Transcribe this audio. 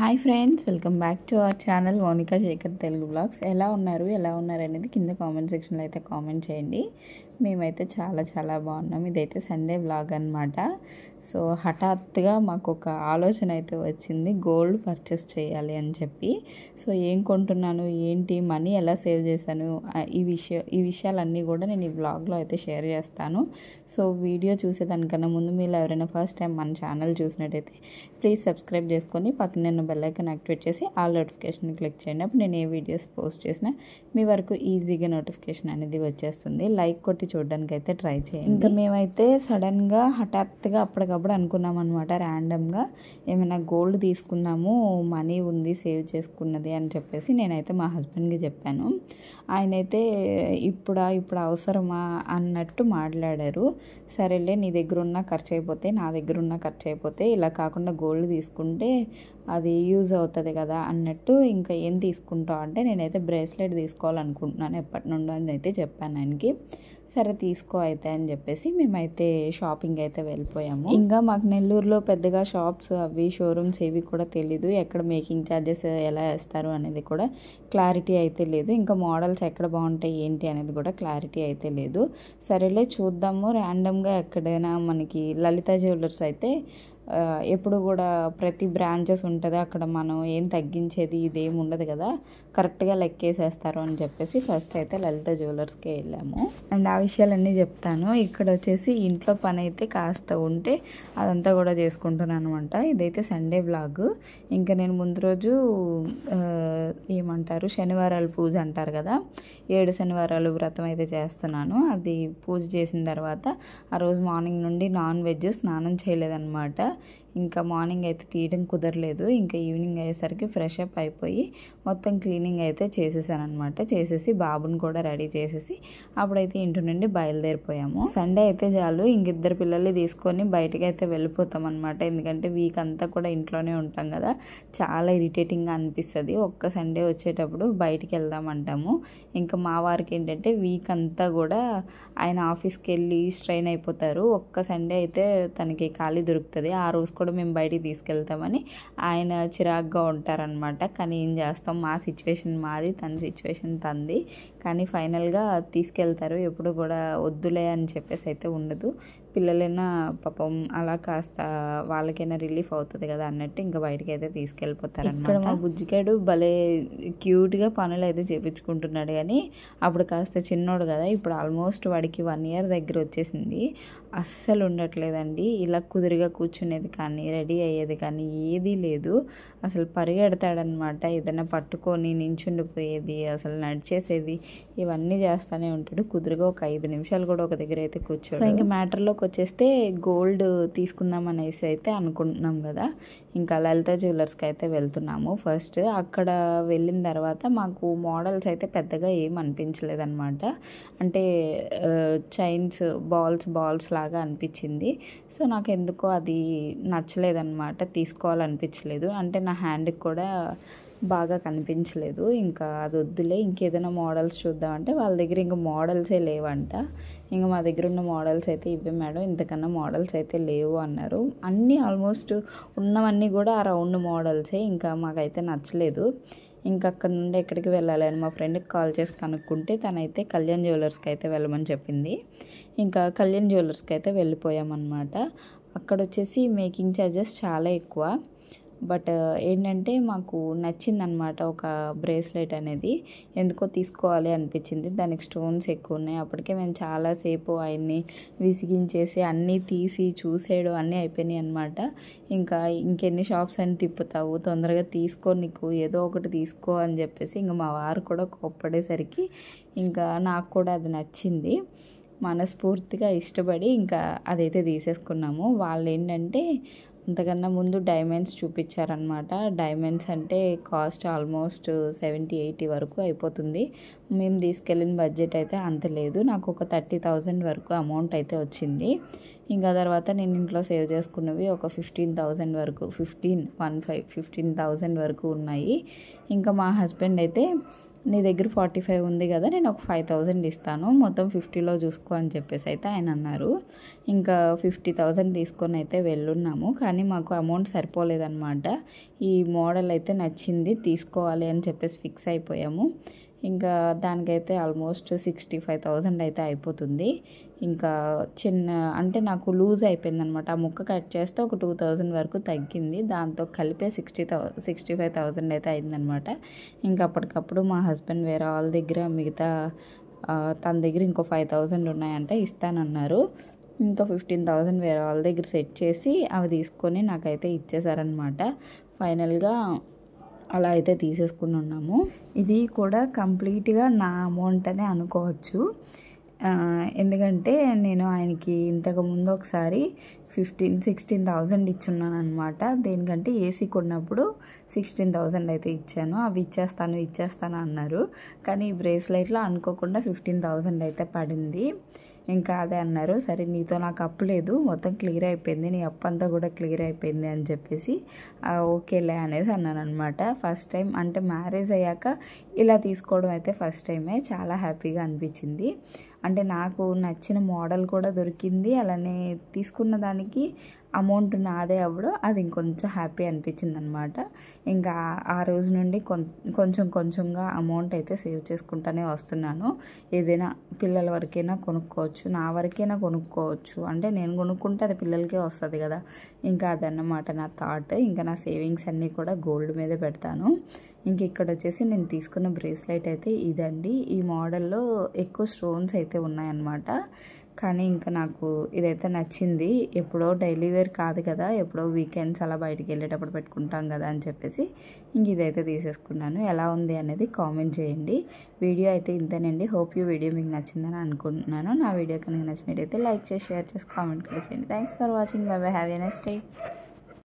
Hi friends, welcome back to our channel Monika Shekhar Telugu blogs. ఎలా ఉన్నారు అనేది కింద కామెంట్ సెక్షన్లో అయితే కామెంట్ చేయండి. మేమైతే చాలా చాలా బాగున్నాం. ఇదైతే సండే బ్లాగ్ అనమాట. సో హఠాత్తుగా మాకు ఒక ఆలోచన అయితే వచ్చింది, గోల్డ్ పర్చేస్ చేయాలి అని చెప్పి. సో ఏం కొంటున్నాను, ఏంటి, మనీ ఎలా సేవ్ చేశాను, ఈ విషయాలన్నీ కూడా నేను ఈ బ్లాగ్లో అయితే షేర్ చేస్తాను. సో వీడియో చూసేదానికన్నా ముందు మీరు ఎవరైనా ఫస్ట్ టైం మన ఛానల్ చూసినట్టయితే ప్లీజ్ సబ్స్క్రైబ్ చేసుకొని పక్కన బెల్ ఐకాన్ యాక్టివేట్ చేసి ఆల్ నోటిఫికేషన్ క్లిక్ చేయండి. అప్పుడు నేను ఏ వీడియోస్ పోస్ట్ చేసినా మీ వరకు ఈజీగా నోటిఫికేషన్ అనేది వచ్చేస్తుంది. లైక్ కొట్టి చూడడానికి అయితే ట్రై చేయండి. ఇంకా మేమైతే సడన్గా హఠాత్తుగా అప్పటికప్పుడు అనుకున్నాం అనమాట, ర్యాండమ్గా ఏమైనా గోల్డ్ తీసుకుందాము, మనీ ఉంది సేవ్ చేసుకున్నది అని చెప్పేసి నేనైతే మా హస్బెండ్కి చెప్పాను. ఆయనైతే ఇప్పుడు అవసరమా అన్నట్టు మాట్లాడారు. సరేలే, నీ దగ్గర ఉన్న ఖర్చు అయిపోతే, నా దగ్గర ఉన్న ఖర్చు అయిపోతే, ఇలా కాకుండా గోల్డ్ తీసుకుంటే అది యూజ్ అవుతుంది కదా అన్నట్టు, ఇంకా ఏం తీసుకుంటావు అంటే నేనైతే బ్రేస్లెట్ తీసుకోవాలనుకుంటున్నాను ఎప్పటి నుండో అని అయితే చెప్పాను ఆయనకి. సరే తీసుకో అయితే అని చెప్పేసి మేమైతే షాపింగ్ అయితే వెళ్ళిపోయాము. ఇంకా మాకు నెల్లూరులో పెద్దగా షాప్స్ అవి షోరూమ్స్ ఏవి కూడా తెలీదు, ఎక్కడ మేకింగ్ ఛార్జెస్ ఎలా వేస్తారు అనేది కూడా క్లారిటీ అయితే లేదు. ఇంకా మోడల్స్ ఎక్కడ బాగుంటాయి ఏంటి అనేది కూడా క్లారిటీ అయితే లేదు. సరేలే చూద్దాము, ర్యాండమ్గా ఎక్కడైనా మనకి లలిత జ్యువెలర్స్ అయితే ఎప్పుడు కూడా ప్రతి బ్రాంచెస్ ఉంటుంది, అక్కడ మనం ఏం తగ్గించేది ఇదేం ఉండదు కదా, కరెక్ట్గా లెక్కేసేస్తారు అని చెప్పేసి ఫస్ట్ అయితే లలిత జ్యువెలర్స్కే వెళ్ళాము. అండ్ ఆ విషయాలన్నీ చెప్తాను. ఇక్కడ వచ్చేసి ఇంట్లో పని అయితే కాస్త ఉంటే అదంతా కూడా చేసుకుంటున్నాను అనమాట. ఇదైతే సండే బ్లాగ్. ఇంకా నేను ముందు రోజు ఏమంటారు, శనివారాలు పూజ అంటారు కదా, 7 శనివారాలు వ్రతం అయితే చేస్తున్నాను. అది పూజ చేసిన తర్వాత ఆ రోజు మార్నింగ్ నుండి నాన్ వెజ్ స్నానం చేయలేదన్నమాట. ఇంకా మార్నింగ్ అయితే తీయడం కుదరలేదు. ఇంకా ఈవినింగ్ అయ్యేసరికి ఫ్రెష్ అప్ అయిపోయి మొత్తం క్లీనింగ్ అయితే చేసేసాను అనమాట. చేసేసి బాబుని కూడా రెడీ చేసేసి అప్పుడైతే ఇంటి నుండి బయలుదేరిపోయాము. సండే అయితే చాలు, ఇంకిద్దరు పిల్లల్ని తీసుకొని బయటకు అయితే వెళ్ళిపోతాం అనమాట. ఎందుకంటే వీక్ అంతా కూడా ఇంట్లోనే ఉంటాం కదా, చాలా ఇరిటేటింగ్గా అనిపిస్తుంది. ఒక్క సండే వచ్చేటప్పుడు బయటికి వెళ్దామంటాము. ఇంకా మా వారికి ఏంటంటే వీక్ అంతా కూడా ఆయన ఆఫీస్కి వెళ్ళి స్ట్రెయిన్ అయిపోతారు. ఒక్క సండే అయితే తనకి ఖాళీ దొరుకుతుంది, ఆ రోజు కూడా మేము బయటికి తీసుకెళ్తామని ఆయన చిరాగ్గా ఉంటారనమాట. కానీ ఏం చేస్తాం, మా సిచ్యువేషన్ మాది, తన సిచ్యువేషన్ తంది. కానీ ఫైనల్గా తీసుకెళ్తారు. ఎప్పుడు కూడా వద్దులే అని చెప్పేసి అయితే ఉండదు. పిల్లలైనా పాపం అలా కాస్త వాళ్ళకైనా రిలీఫ్ అవుతుంది కదా అన్నట్టు ఇంకా బయటకి అయితే తీసుకెళ్ళిపోతారు అనమాట. ఇక్కడ మా బుజ్జిగాడు భలే క్యూట్గా పనులు అయితే చేపించుకుంటున్నాడు. కానీ అప్పుడు కాస్త చిన్నోడు కదా, ఇప్పుడు ఆల్మోస్ట్ వాడికి 1 year దగ్గర వచ్చేసింది. అస్సలు ఉండట్లేదండి. ఇలా కుదురుగా కూర్చునేది కానీ రెడీ అయ్యేది కానీ ఏదీ లేదు. అసలు పరిగెడతాడనమాట, ఏదైనా పట్టుకొని నించుండిపోయేది, అసలు నడిచేసేది, ఇవన్నీ చేస్తూనే ఉంటాడు. కుదురుగా ఒక 5 నిమిషాలు కూడా ఒక దగ్గర అయితే కూర్చోడు. సో ఇంకా మ్యాటర్లోకి వచ్చేస్తే గోల్డ్ తీసుకుందాం అనేసి అయితే అనుకుంటున్నాం కదా, ఇంకా లలిత జ్యువెలర్స్కి అయితే వెళ్తున్నాము. ఫస్ట్ అక్కడ వెళ్ళిన తర్వాత మాకు మోడల్స్ అయితే పెద్దగా ఏం అనిపించలేదు అనమాట. అంటే చైన్స్ బాల్స్ లాగా అనిపించింది. సో నాకు ఎందుకో అది నచ్చలేదన్నమాట, తీసుకోవాలనిపించలేదు. అంటే నా హ్యాండ్కి కూడా బాగా కనిపించలేదు. ఇంకా అది వద్దులే, ఇంకేదైనా మోడల్స్ చూద్దామంటే వాళ్ళ దగ్గర ఇంకా మోడల్సే లేవంట. ఇంకా మా దగ్గర ఉన్న మోడల్స్ అయితే ఇవే మేడం, ఇంతకన్నా మోడల్స్ అయితే లేవు అన్నారు. అన్నీ ఆల్మోస్ట్ ఉన్నవన్నీ కూడా ఆ రౌండ్ మోడల్సే. ఇంకా మాకైతే నచ్చలేదు. ఇంకా అక్కడ నుండి ఎక్కడికి వెళ్ళాలి అని మా ఫ్రెండ్కి కాల్ చేసి కనుక్కుంటే తనైతే కళ్యాణ్ జ్యువెలర్స్కి అయితే వెళ్ళమని చెప్పింది. ఇంకా కళ్యాణ్ జ్యువెలర్స్కి అయితే వెళ్ళిపోయామన్నమాట. అక్కడ వచ్చేసి మేకింగ్ ఛార్జెస్ చాలా ఎక్కువ. బట్ ఏంటంటే మాకు నచ్చిందనమాట ఒక బ్రేస్లెట్ అనేది, ఎందుకో తీసుకోవాలి అనిపించింది. దానికి స్టోన్స్ ఎక్కువ ఉన్నాయి. అప్పటికే మేము చాలాసేపు ఆయన్ని విసిగించేసి అన్నీ తీసి చూసేయడం అన్నీ అయిపోయినాయి అనమాట. ఇంకా ఇంకెన్ని షాప్స్ అని తిప్పుతావు, తొందరగా తీసుకో, నీకు ఏదో ఒకటి తీసుకో అని చెప్పేసి ఇంకా మా వారు కూడా కోప్పడేసరికి ఇంకా నాకు కూడా అది నచ్చింది. మనస్ఫూర్తిగా ఇష్టపడి ఇంకా అదైతే తీసేసుకున్నాము. వాళ్ళు ఏంటంటే అంతకన్నా ముందు డైమండ్స్ చూపించారనమాట. డైమండ్స్ అంటే కాస్ట్ ఆల్మోస్ట్ 70-80 వరకు అయిపోతుంది. మేము తీసుకెళ్ళిన బడ్జెట్ అయితే అంత లేదు. నాకు ఒక 30,000 వరకు అమౌంట్ అయితే వచ్చింది. ఇంకా తర్వాత నేను ఇంట్లో సేవ్ చేసుకున్నవి ఒక 15,000 వరకు, 15,000 వరకు ఉన్నాయి. ఇంకా మా హస్బెండ్ అయితే నీ దగ్గర 45 ఉంది కదా, నేను ఒక 5000 ఇస్తాను, మొత్తం 50లో చూసుకో అని చెప్పేసి అయితే ఆయన అన్నారు. ఇంకా 50,000 తీసుకొని అయితే వెళ్ళున్నాము. కానీ మాకు అమౌంట్ సరిపోలేదన్నమాట. ఈ మోడల్ అయితే నచ్చింది, తీసుకోవాలి అని చెప్పేసి ఫిక్స్ అయిపోయాము. ఇంకా దానికైతే ఆల్మోస్ట్ 65,000 అయితే అయిపోతుంది. ఇంకా చిన్న అంటే నాకు లూజ్ అయిపోయింది అనమాట. ఆ ముక్క కట్ చేస్తే ఒక 2000 వరకు తగ్గింది, దాంతో కలిపే 65,000 అయితే అయిందనమాట. ఇంకా అప్పటికప్పుడు మా హస్బెండ్ వేరే వాళ్ళ దగ్గర మిగతా తన దగ్గర ఇంకో 5,000 ఉన్నాయంటే ఇస్తానన్నారు. ఇంకా 15,000 వేరే వాళ్ళ దగ్గర సెట్ చేసి అవి తీసుకొని నాకైతే ఇచ్చేసారనమాట. ఫైనల్గా అలా అయితే తీసేసుకుని ఉన్నాము. ఇది కూడా కంప్లీట్గా నా అమౌంట్ అనే అనుకోవచ్చు. ఎందుకంటే నేను ఆయనకి ఇంతకుముందు ఒకసారి 16,000 ఇచ్చున్నాను అనమాట. దేనికంటే ఏసీ కొన్నప్పుడు 16,000 అయితే ఇచ్చాను. అవి ఇచ్చేస్తాను అన్నారు. కానీ ఈ బ్రేస్లెట్లో అనుకోకుండా 15,000 అయితే పడింది. ఇంకా అదే అన్నారు, సరే నీతో నాకు అప్పు లేదు, మొత్తం క్లియర్ అయిపోయింది, నీ అప్పు అంతా కూడా క్లియర్ అయిపోయింది అని చెప్పేసి ఓకేలే అనేసి అన్నాను అనమాట. ఫస్ట్ టైం అంటే మ్యారేజ్ అయ్యాక ఇలా తీసుకోవడం అయితే ఫస్ట్ టైమే. చాలా హ్యాపీగా అనిపించింది. అంటే నాకు నచ్చిన మోడల్ కూడా దొరికింది, అలానే తీసుకున్న దానికి అమౌంట్ నాదే అవ్వడం అది ఇంకొంచెం హ్యాపీ అనిపించింది అనమాట. ఇంకా ఆ రోజు నుండి కొంచెంగా అమౌంట్ అయితే సేవ్ చేసుకుంటూనే వస్తున్నాను. ఏదైనా పిల్లల వరకైనా కొనుక్కోవచ్చు, నా వరకైనా కొనుక్కోవచ్చు, అంటే నేను కొనుక్కుంటే అది పిల్లలకే వస్తుంది కదా. ఇంకా అదన్నమాట నా థాట్. ఇంకా నా సేవింగ్స్ అన్నీ కూడా గోల్డ్ మీదే పెడతాను. ఇంక ఇక్కడ వచ్చేసి నేను తీసుకున్న బ్రేస్లెట్ అయితే ఇదండి. ఈ మోడల్లో ఎక్కువ స్టోన్స్ అయితే ఉన్నాయన్నమాట. కానీ ఇంకా నాకు ఇదైతే నచ్చింది. ఎప్పుడో డైలీ వేర్ కాదు కదా, ఎప్పుడో వీకెండ్స్ అలా బయటికి వెళ్ళేటప్పుడు పెట్టుకుంటాం కదా అని చెప్పేసి ఇంక ఇదైతే తీసేసుకున్నాను. ఎలా ఉంది అనేది కామెంట్ చేయండి. వీడియో అయితే ఇంతేనండి. హోప్ యూ వీడియో మీకు నచ్చిందని అనుకుంటున్నాను. నా వీడియో కనుక నచ్చినట్టయితే లైక్ చేసి, షేర్ చేసి, కామెంట్ కూడా చేయండి. Thanks for watching. By by. Have a nice day.